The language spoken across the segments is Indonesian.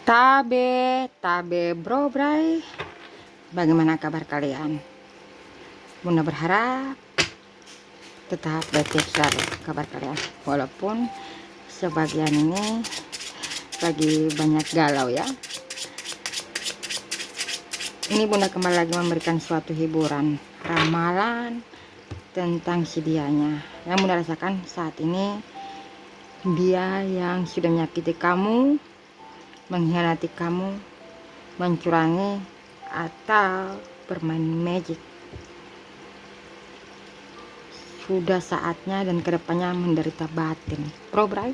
Tabe bro bray, bagaimana kabar kalian? Bunda berharap tetap baik selalu kabar kalian, walaupun sebagian ini lagi banyak galau ya. Ini Bunda kembali lagi memberikan suatu hiburan, ramalan tentang si dianya yang Bunda rasakan saat ini. Dia yang sudah menyakiti kamu, mengkhianati kamu, mencurangi, atau bermain magic. Sudah saatnya dan kedepannya menderita batin, bro bray.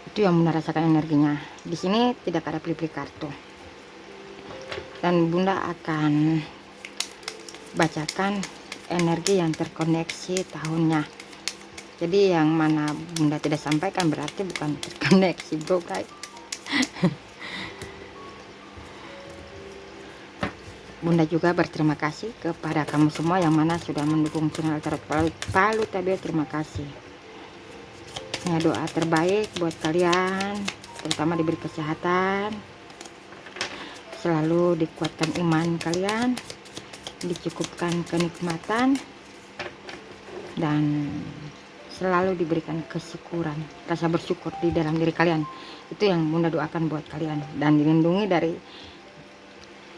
Itu yang Bunda rasakan energinya. Di sini tidak ada pilih kartu, dan Bunda akan bacakan energi yang terkoneksi tahunnya. Jadi yang mana Bunda tidak sampaikan berarti bukan terkoneksi, bro bray. Bunda juga berterima kasih kepada kamu semua yang mana sudah mendukung channel Tarot Palu Tabe. Terima kasih. Ini doa terbaik buat kalian, terutama diberi kesehatan, selalu dikuatkan iman kalian, dicukupkan kenikmatan, dan selalu diberikan kesyukuran, rasa bersyukur di dalam diri kalian. Itu yang Bunda doakan buat kalian, dan dilindungi dari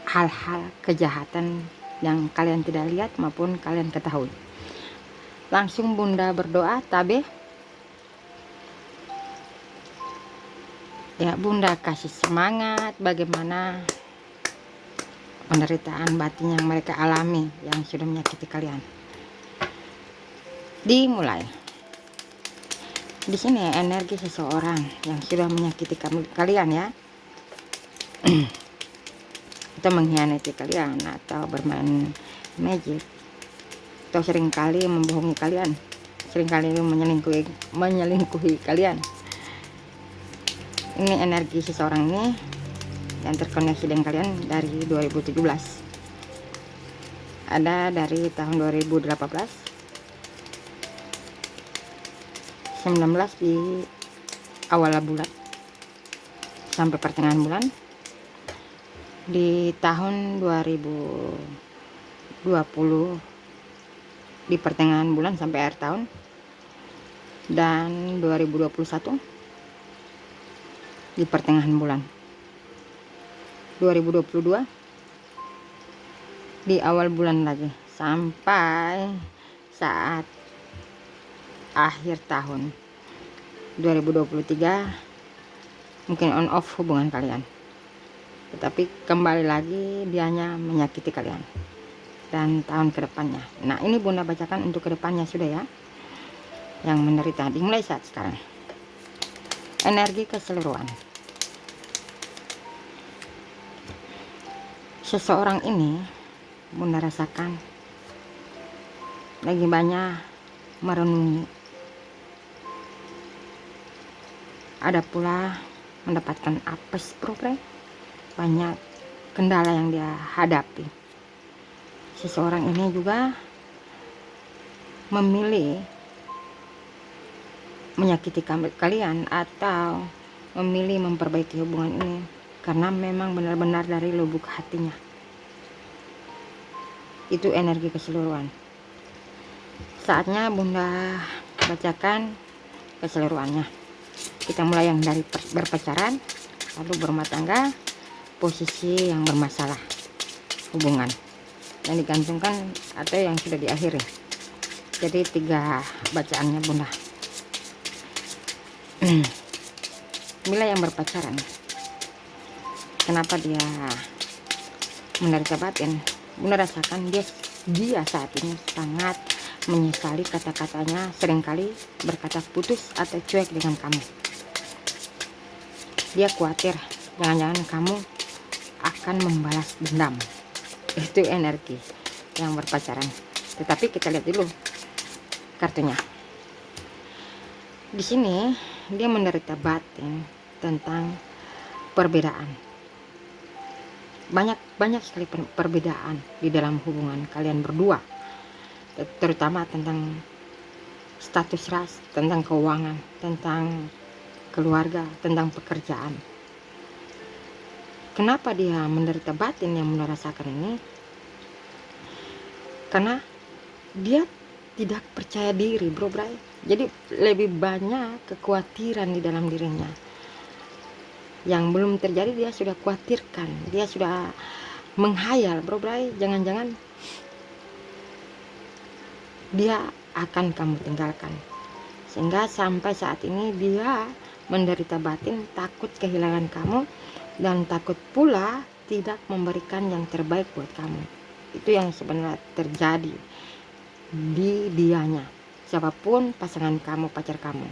hal-hal kejahatan yang kalian tidak lihat maupun kalian ketahui. Langsung Bunda berdoa Tabe. Ya, Bunda kasih semangat bagaimana penderitaan batin yang mereka alami yang sudah menyakiti kalian. Dimulai. Di sini energi seseorang yang sudah menyakiti kalian ya. Atau mengkhianati kalian, atau bermain magic, atau seringkali membohongi kalian, seringkali menyelingkuhi kalian. Ini energi seseorang ini yang terkoneksi dengan kalian dari 2017, ada dari tahun 2018, 19 di awal bulan sampai pertengahan bulan, di tahun 2020 di pertengahan bulan sampai akhir tahun, dan 2021 di pertengahan bulan, 2022 di awal bulan lagi, sampai saat akhir tahun 2023 mungkin on off hubungan kalian. Tetapi kembali lagi dianya menyakiti kalian, dan tahun kedepannya. Nah, ini Bunda bacakan untuk kedepannya sudah ya, yang menderita. Dimulai saat sekarang. Energi keseluruhan. Seseorang ini Bunda rasakan lagi banyak merenungi. Ada pula mendapatkan apes, program. Banyak kendala yang dia hadapi. Seseorang ini juga memilih menyakiti kalian atau memilih memperbaiki hubungan ini karena memang benar-benar dari lubuk hatinya. Itu energi keseluruhan. Saatnya Bunda bacakan keseluruhannya. Kita mulai yang dari berpacaran, lalu berumah tangga, posisi yang bermasalah, hubungan yang digantungkan atau yang sudah diakhiri. Jadi 3 bacaannya Bunda. Bila yang berpacaran, kenapa dia menderita batin? Bunda rasakan dia saat ini sangat menyesali kata-katanya, seringkali berkata putus atau cuek dengan kamu. Dia khawatir jangan-jangan kamu akan membalas dendam. Itu energi yang berpacaran. Tetapi kita lihat dulu kartunya. Di sini dia menderita batin tentang perbedaan. Banyak sekali perbedaan di dalam hubungan kalian berdua, terutama tentang status ras, tentang keuangan, tentang keluarga, tentang pekerjaan. Kenapa dia menderita batin yang Bunda rasakan ini? Karena dia tidak percaya diri, bro bray. Jadi lebih banyak kekhawatiran di dalam dirinya. Yang belum terjadi dia sudah khawatirkan, dia sudah menghayal, bro bray. Jangan-jangan dia akan kamu tinggalkan. Sehingga sampai saat ini dia menderita batin, takut kehilangan kamu, dan takut pula tidak memberikan yang terbaik buat kamu. Itu yang sebenarnya terjadi di dianya, siapapun pasangan kamu, pacar kamu,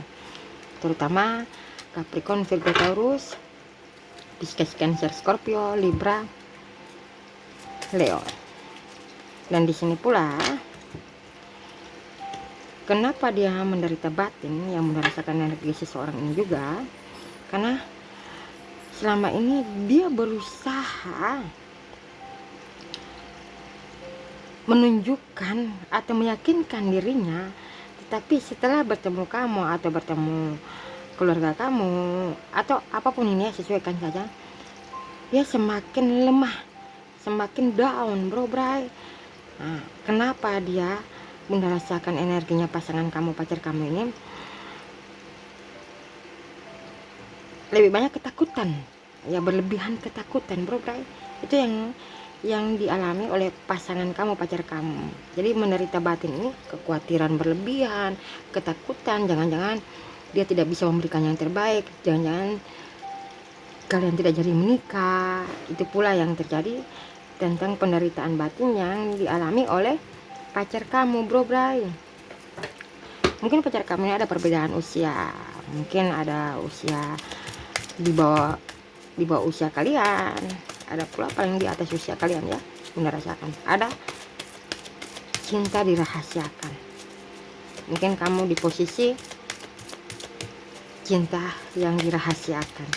terutama Capricorn, Virgo, Taurus, Pisces, Cancer, Scorpio, Libra, Leo. Dan di sini pula kenapa dia menderita batin yang merasakan energi seseorang ini juga, karena selama ini dia berusaha menunjukkan atau meyakinkan dirinya, tetapi setelah bertemu kamu atau bertemu keluarga kamu atau apapun ini ya, sesuaikan saja, dia semakin lemah, semakin down, bro bray. Nah, kenapa dia merasakan energinya pasangan kamu, pacar kamu ini lebih banyak ketakutan, ya, berlebihan ketakutan, bro bray. Itu yang dialami oleh pasangan kamu, pacar kamu. Jadi menderita batin ini kekhawatiran berlebihan, ketakutan, jangan-jangan dia tidak bisa memberikan yang terbaik, jangan-jangan kalian tidak jadi menikah. Itu pula yang terjadi tentang penderitaan batin yang dialami oleh pacar kamu, bro bray. Mungkin pacar kamu ini ada perbedaan usia, mungkin ada usia di bawah usia kalian, ada pula paling di atas usia kalian ya. Bunda rasakan ada cinta dirahasiakan. Mungkin kamu di posisi cinta yang dirahasiakan,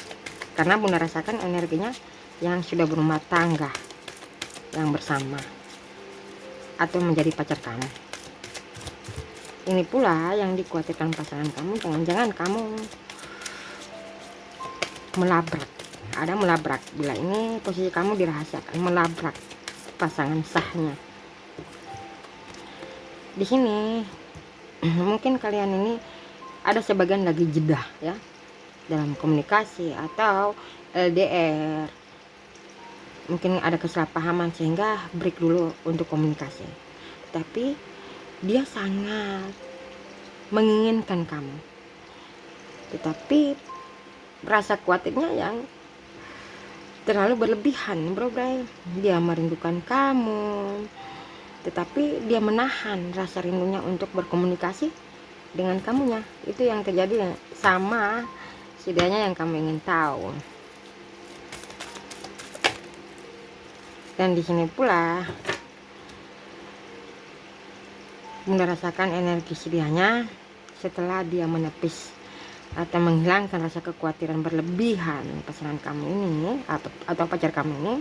karena Bunda rasakan energinya yang sudah berumah tangga, yang bersama atau menjadi pacar kamu. Ini pula yang dikhawatirkan pasangan kamu, jangan-jangan kamu melabrak, ada melabrak. Bila ini posisi kamu dirahasiakan, melabrak pasangan sahnya. Di sini mungkin kalian ini ada sebagian lagi jeda ya dalam komunikasi atau LDR, mungkin ada kesalahpahaman sehingga break dulu untuk komunikasi. Tapi dia sangat menginginkan kamu, tetapi rasa khawatirnya yang terlalu berlebihan, bro bray. Dia merindukan kamu, tetapi dia menahan rasa rindunya untuk berkomunikasi dengan kamunya. Itu yang terjadi sama setidaknya yang kamu ingin tahu. Dan di sini pula Bunda rasakan energi sedianya setelah dia menepis atau menghilangkan rasa kekhawatiran berlebihan pasangan kamu ini atau pacar kamu ini.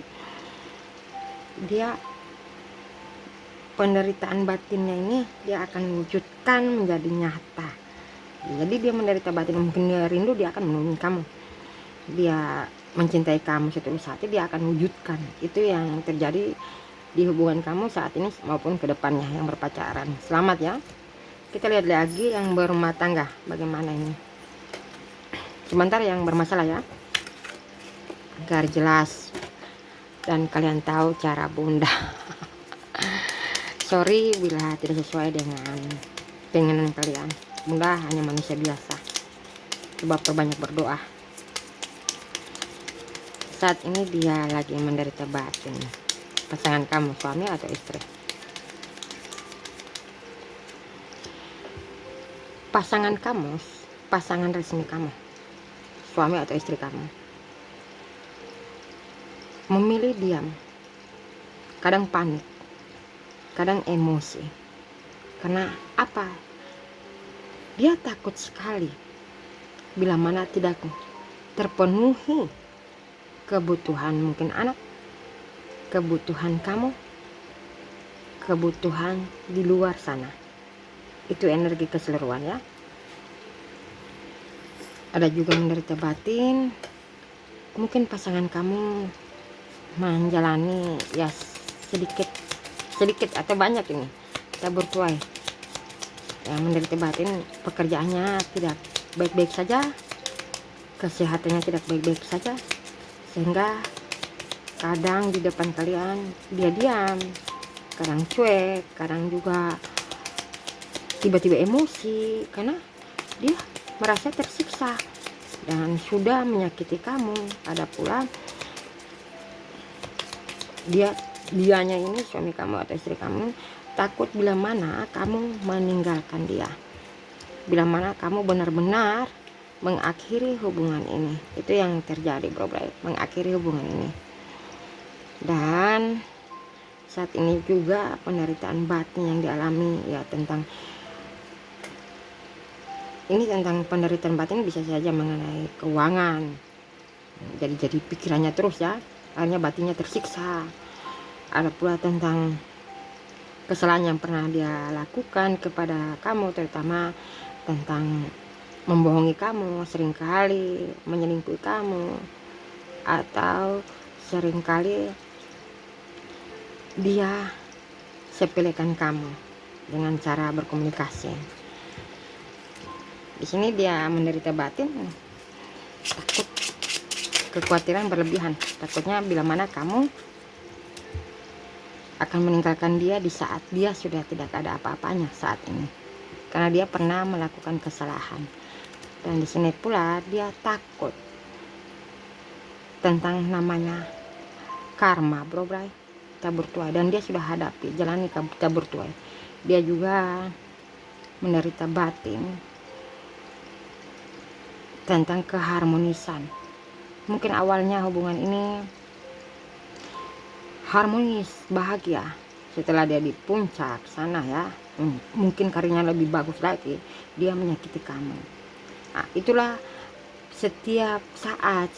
Dia penderitaan batinnya ini dia akan wujudkan menjadi nyata. Jadi dia menderita batin, mungkin dia rindu, dia akan menemui kamu, dia mencintai kamu setulus hati, dia akan wujudkan. Itu yang terjadi di hubungan kamu saat ini maupun kedepannya yang berpacaran. Selamat ya. Kita lihat lagi yang berumah tangga bagaimana ini. Sebentar yang bermasalah ya, agar jelas dan kalian tahu cara Bunda. Sorry bila tidak sesuai dengan keinginan kalian. Bunda hanya manusia biasa. Coba perbanyak berdoa. Saat ini dia lagi menderita batin. Pasangan kamu, suami atau istri. Pasangan kamu, pasangan resmi kamu, suami atau istri kamu, memilih diam, kadang panik, kadang emosi. Karena apa? Dia takut sekali bila mana tidak terpenuhi kebutuhan, mungkin anak, kebutuhan kamu, kebutuhan di luar sana. Itu energi keseluruhan ya. Ada juga menderita batin, mungkin pasangan kamu menjalani ya sedikit sedikit atau banyak ini tabur tuai yang menderita batin. Pekerjaannya tidak baik-baik saja, kesehatannya tidak baik-baik saja, sehingga kadang di depan kalian dia diam, kadang cuek, kadang juga tiba-tiba emosi karena dia merasa tersiksa dan sudah menyakiti kamu. Ada pula dianya ini, suami kamu atau istri kamu, takut bila mana kamu meninggalkan dia, bila mana kamu benar-benar mengakhiri hubungan ini. Itu yang terjadi bro, mengakhiri hubungan ini. Dan saat ini juga penderitaan batin yang dialami ya, tentang penderitaan batin bisa saja mengenai keuangan. Jadi pikirannya terus ya, akhirnya batinnya tersiksa. Ada pula tentang kesalahan yang pernah dia lakukan kepada kamu, terutama tentang membohongi kamu, seringkali menyelingkuhi kamu, atau seringkali dia sepelekan kamu dengan cara berkomunikasi. Di sini dia menderita batin, takut, kekhawatiran berlebihan, takutnya bila mana kamu akan meninggalkan dia di saat dia sudah tidak ada apa-apanya saat ini, karena dia pernah melakukan kesalahan. Dan di sini pula dia takut tentang namanya karma bro, tabur tuai, dan dia sudah hadapi, jalani tabur tuai. Dia juga menderita batin tentang keharmonisan. Mungkin awalnya hubungan ini harmonis, bahagia, setelah dia di puncak sana ya, mungkin karirnya lebih bagus lagi, dia menyakiti kamu. Nah, itulah setiap saat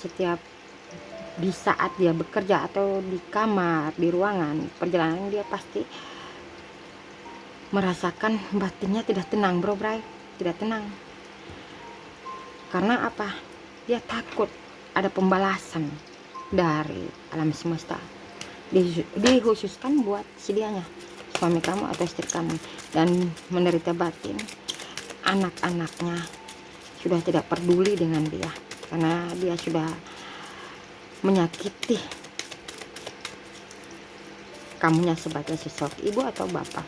di saat dia bekerja atau di kamar, di ruangan perjalanan, dia pasti merasakan batinnya tidak tenang bro, tidak tenang. Karena apa? Dia takut ada pembalasan dari alam semesta, dikhususkan buat si dianya, suami kamu atau istri kamu. Dan menderita batin, anak-anaknya sudah tidak peduli dengan dia, karena dia sudah menyakiti kamunya sebagai sosok ibu atau bapak.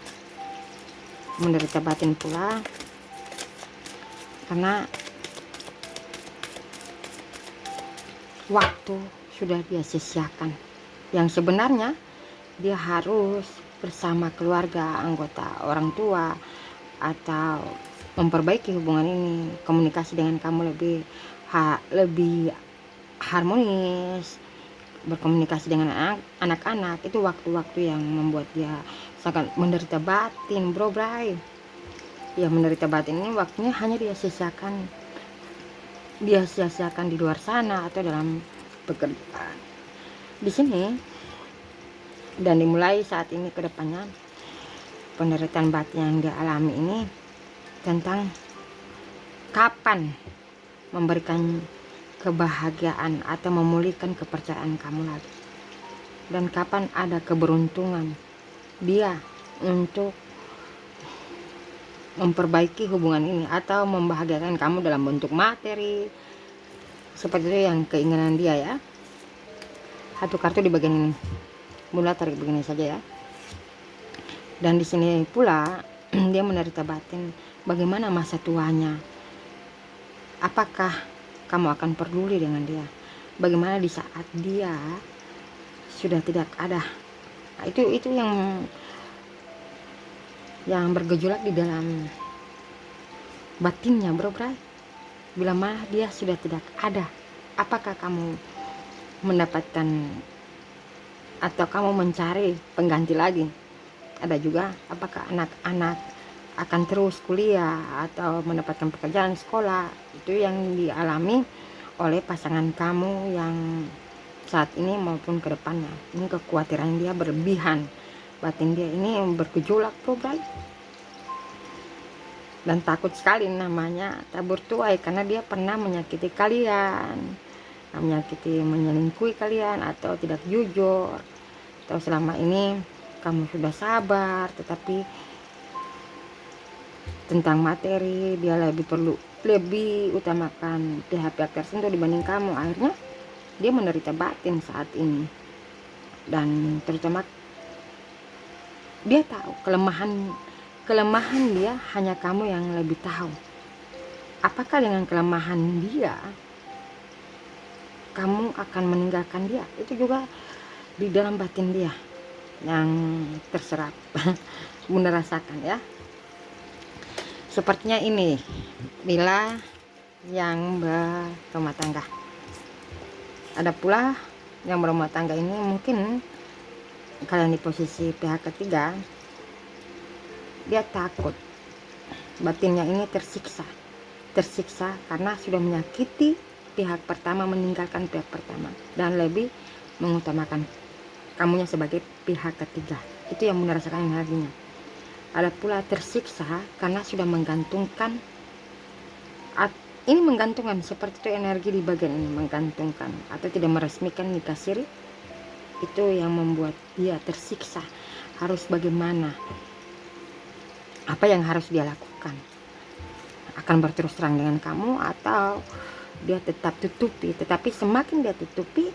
Menderita batin pula karena waktu sudah dia sia-siakan, yang sebenarnya dia harus bersama keluarga, anggota orang tua, atau memperbaiki hubungan ini, komunikasi dengan kamu lebih harmonis, berkomunikasi dengan anak-anak. Itu waktu-waktu yang membuat dia sangat menderita batin bro. Ya, menderita batin ini waktunya hanya dia sia-siakan di luar sana atau dalam pekerjaan di sini. Dan dimulai saat ini ke depannya, penderitaan batin yang dia alami ini tentang kapan memberikan kebahagiaan atau memulihkan kepercayaan kamu lagi, dan kapan ada keberuntungan dia untuk memperbaiki hubungan ini atau membahagiakan kamu dalam bentuk materi, seperti itu yang keinginan dia ya. Satu kartu di bagian ini, mula tarik begini saja ya. Dan di sini pula dia menderita batin bagaimana masa tuanya, apakah kamu akan peduli dengan dia, bagaimana di saat dia sudah tidak ada. Nah, itu yang bergejolak di dalam batinnya bro. Bila mana dia sudah tidak ada, apakah kamu mendapatkan atau kamu mencari pengganti lagi? Ada juga, apakah anak-anak akan terus kuliah atau mendapatkan pekerjaan sekolah? Itu yang dialami oleh pasangan kamu yang saat ini maupun ke depannya. Ini kekhawatiran dia berlebihan, batin dia ini bergejolak bro. Dan takut sekali namanya tabur tuai, karena dia pernah menyakiti kalian, menyakiti, menyelingkuhi kalian, atau tidak jujur, atau selama ini kamu sudah sabar tetapi tentang materi dia lebih utamakan pihak-pihak tertentu dibanding kamu. Akhirnya dia menderita batin saat ini, dan terutama dia tahu kelemahan dia hanya kamu yang lebih tahu. Apakah dengan kelemahan dia kamu akan meninggalkan dia? Itu juga di dalam batin dia yang terserap. Bunda rasakan ya. Sepertinya ini bila yang berumah tangga. Ada pula yang berumah tangga ini mungkin kalian di posisi pihak ketiga, dia takut batinnya ini tersiksa karena sudah menyakiti pihak pertama, meninggalkan pihak pertama, dan lebih mengutamakan kamunya sebagai pihak ketiga. Itu yang Bunda rasakan energinya. Ada pula tersiksa karena sudah menggantungkan, ini menggantungkan seperti itu energi di bagian ini, menggantungkan atau tidak meresmikan nikah siri. Itu yang membuat dia tersiksa. Harus bagaimana, apa yang harus dia lakukan? Akan berterus terang dengan kamu atau dia tetap tutupi? Tetapi semakin dia tutupi,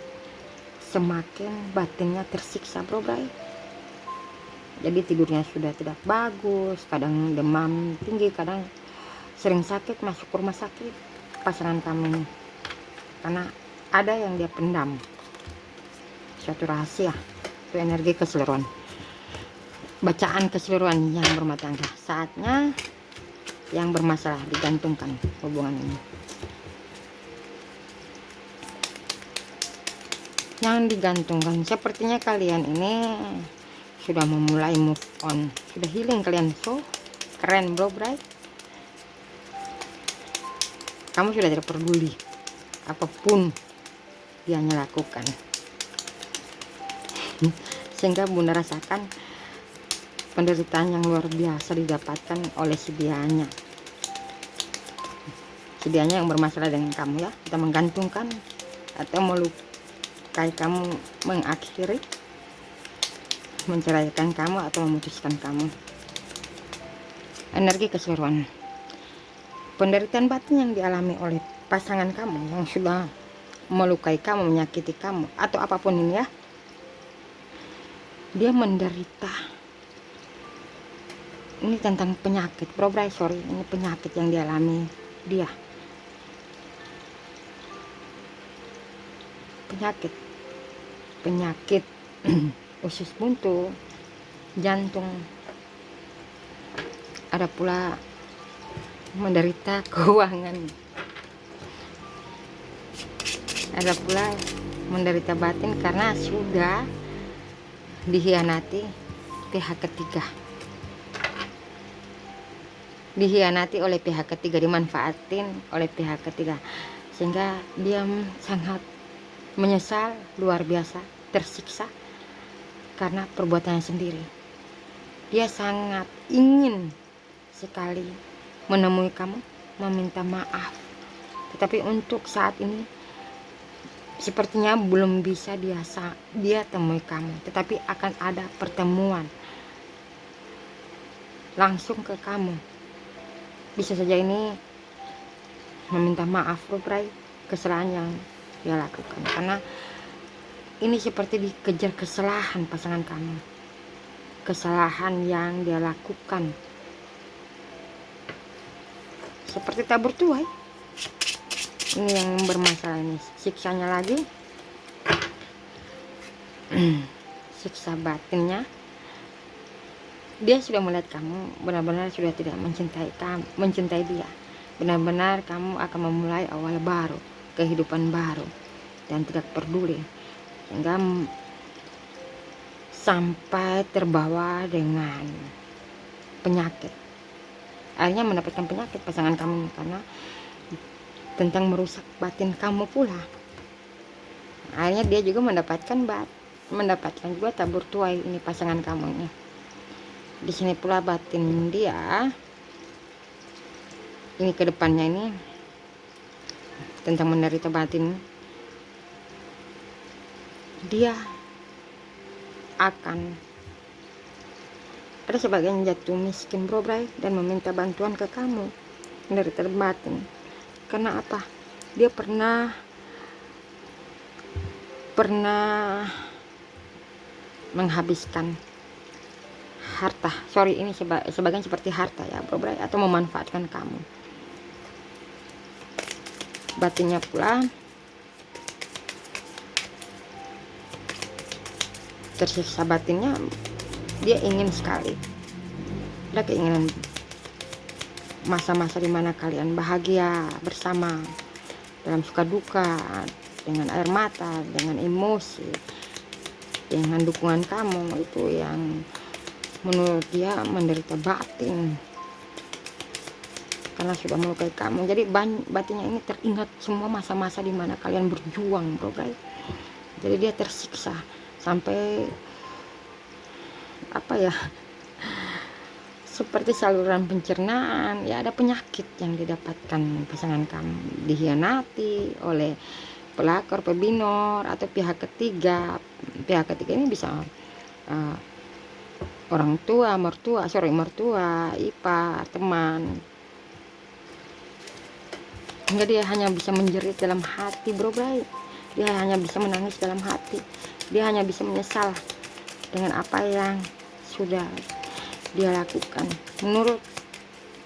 semakin batinnya tersiksa, bro bray. Jadi tidurnya sudah tidak bagus, kadang demam tinggi, kadang sering sakit, masuk rumah sakit pasangan kamu ini, karena ada yang dia pendam, suatu rahasia. Itu energi keseluruhan, bacaan keseluruhan yang berumah tangga. Saatnya yang bermasalah digantungkan hubungan ini. Yang digantungkan, sepertinya kalian ini sudah memulai move on, sudah healing kalian. So keren bro bray, kamu sudah tidak peduli apapun dia lakukan. Sehingga Bunda rasakan penderitaan yang luar biasa didapatkan oleh si dianya yang bermasalah dengan kamu ya. Kita menggantungkan atau melukai kamu, mengakhiri, menceraikan kamu, atau memutuskan kamu. Energi keseluruhan, penderitaan batin yang dialami oleh pasangan kamu yang sudah melukai kamu, menyakiti kamu, atau apapun ini ya. Dia menderita, ini tentang penyakit bro bray, sorry, ini penyakit yang dialami dia. Penyakit usus buntu, jantung. Ada pula menderita keuangan, ada pula menderita batin karena sudah dihianati pihak ketiga, dimanfaatin oleh pihak ketiga, sehingga dia sangat menyesal, luar biasa tersiksa karena perbuatannya sendiri. Dia sangat ingin sekali menemui kamu, meminta maaf, tetapi untuk saat ini sepertinya belum bisa dia temui kamu, tetapi akan ada pertemuan langsung ke kamu. Bisa saja ini meminta maaf bray, kesalahan yang dia lakukan, karena ini seperti dikejar kesalahan pasangan kamu, kesalahan yang dia lakukan seperti tabur tuai. Ini yang bermasalah, ini siksanya lagi. Siksa batinnya, dia sudah melihat kamu benar-benar sudah tidak mencintai dia. Benar-benar kamu akan memulai awal baru, kehidupan baru, dan tidak peduli, sehingga sampai terbawa dengan penyakit. Akhirnya mendapatkan penyakit pasangan kamu karena tentang merusak batin kamu pula. Akhirnya dia juga mendapatkan juga tabur tuai ini pasangan kamu ini. Di sini pula batin dia ini ke depannya ini tentang menderita batin dia akan ada sebagian jatuh miskin, bro bray, dan meminta bantuan ke kamu dari terbatin. Karena apa? Dia pernah menghabiskan harta, sorry ini sebagian seperti harta ya bro bray, atau memanfaatkan kamu. Batinnya pula tersiksa, batinnya dia ingin sekali, ada keinginan masa-masa dimana kalian bahagia bersama dalam suka duka, dengan air mata, dengan emosi, dengan dukungan kamu. Itu yang menurut dia menderita batin karena sudah melukai kamu. Jadi batinnya ini teringat semua masa-masa dimana kalian berjuang, bro guys. Jadi dia tersiksa sampai apa ya, seperti saluran pencernaan ya, ada penyakit yang didapatkan pasangan kamu, dihianati oleh pelakor, pebinor, atau pihak ketiga. Pihak ketiga ini bisa orang tua, mertua, ipar, teman. Hingga dia hanya bisa menjerit dalam hati, bro bray. Dia hanya bisa menangis dalam hati. Dia hanya bisa menyesal dengan apa yang sudah dia lakukan. Menurut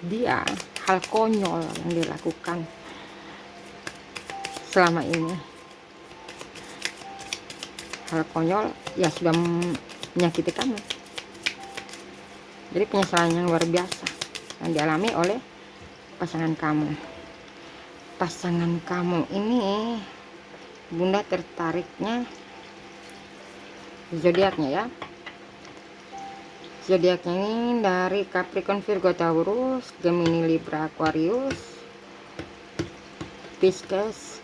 dia hal konyol yang dia lakukan selama ini, hal konyol ya, sudah menyakiti kamu. Jadi penyesalan yang luar biasa yang dialami oleh pasangan kamu. Pasangan kamu ini bunda tertariknya zodiaknya ya. Zodiaknya ini dari Capricorn, Virgo, Taurus, Gemini, Libra, Aquarius, Pisces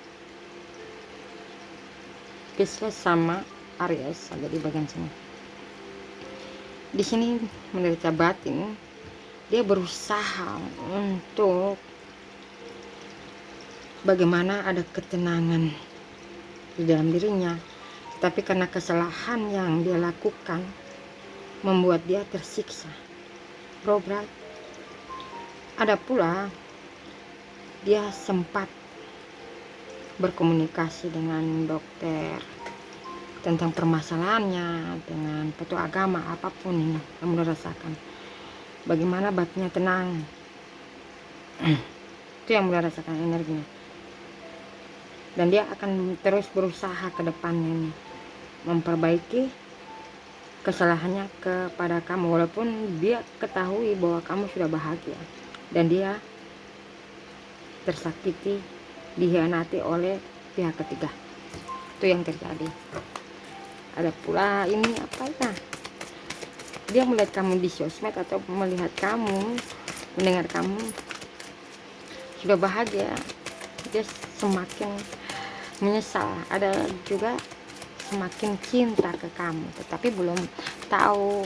sama Aries ada di bagian sini. Di sini menderita batin, dia berusaha untuk bagaimana ada ketenangan di dalam dirinya, tapi karena kesalahan yang dia lakukan membuat dia tersiksa, bro bray. Ada pula dia sempat berkomunikasi dengan dokter tentang permasalahannya, dengan petua agama, apapun ini kamu rasakan, bagaimana batinnya tenang. Itu yang mulai rasakan energinya, dan dia akan terus berusaha ke depannya ini memperbaiki kesalahannya kepada kamu, walaupun dia ketahui bahwa kamu sudah bahagia dan dia tersakiti, dihianati oleh pihak ketiga. Itu yang terjadi. Ada pula ini apa ya, dia melihat kamu di sosmed atau melihat kamu, mendengar kamu sudah bahagia, dia semakin menyesal. Ada juga semakin cinta ke kamu, tetapi belum tahu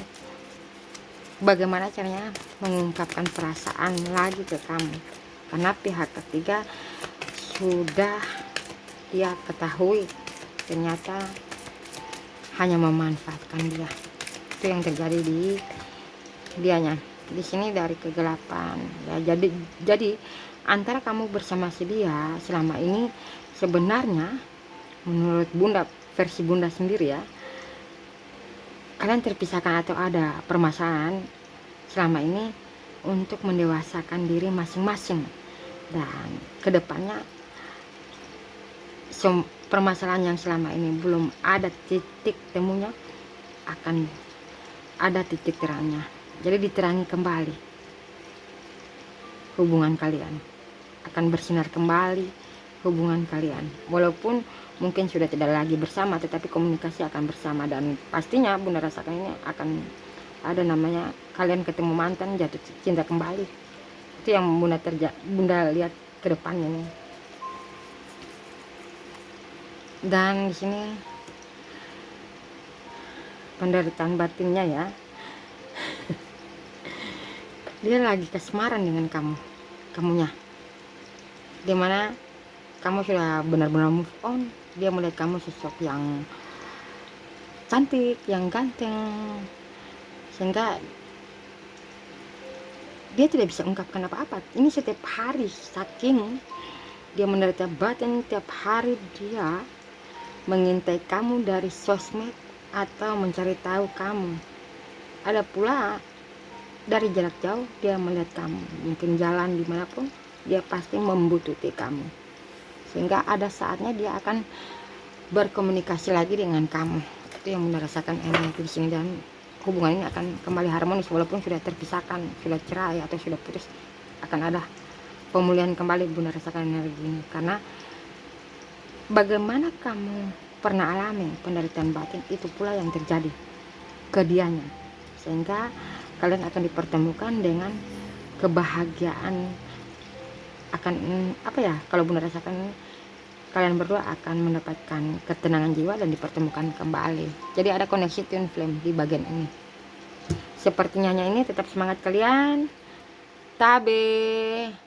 bagaimana caranya mengungkapkan perasaan lagi ke kamu, karena pihak ketiga sudah dia ketahui ternyata hanya memanfaatkan dia. Itu yang terjadi di dianya. Di sini dari kegelapan ya. Jadi antara kamu bersama si dia selama ini, sebenarnya menurut bunda, versi bunda sendiri ya, kalian terpisahkan atau ada permasalahan selama ini untuk mendewasakan diri masing-masing, dan kedepannya permasalahan yang selama ini belum ada titik temunya akan ada titik terangnya. Jadi diterangi kembali, hubungan kalian akan bersinar kembali, hubungan kalian walaupun mungkin sudah tidak lagi bersama, tetapi komunikasi akan bersama. Dan pastinya bunda rasakan ini akan ada namanya kalian ketemu mantan, jatuh cinta kembali. Itu yang bunda lihat ke depannya nih. Dan di sini penderitaan batinnya ya, dia lagi kasmaran dengan kamunya, dimana kamu sudah benar-benar move on. Dia melihat kamu sosok yang cantik, yang ganteng, sehingga dia tidak bisa ungkapkan apa-apa. Ini setiap hari, saking dia menderita batin, tiap hari dia mengintai kamu dari sosmed atau mencari tahu kamu. Ada pula dari jarak jauh dia melihat kamu, mungkin jalan dimanapun dia pasti membutuhkan kamu, sehingga ada saatnya dia akan berkomunikasi lagi dengan kamu. Itu yang Bunda rasakan energi di sini, dan hubungan ini akan kembali harmonis walaupun sudah terpisahkan, sudah cerai atau sudah putus. Akan ada pemulihan kembali Bunda rasakan energi ini, karena bagaimana kamu pernah alami penderitaan batin, itu pula yang terjadi ke dianya, sehingga kalian akan dipertemukan dengan kebahagiaan. Akan apa ya, kalau Bunda rasakan kalian berdua akan mendapatkan ketenangan jiwa dan dipertemukan kembali. Jadi ada koneksi twin flame di bagian ini. Sepertinya ini tetap semangat kalian. Tabe.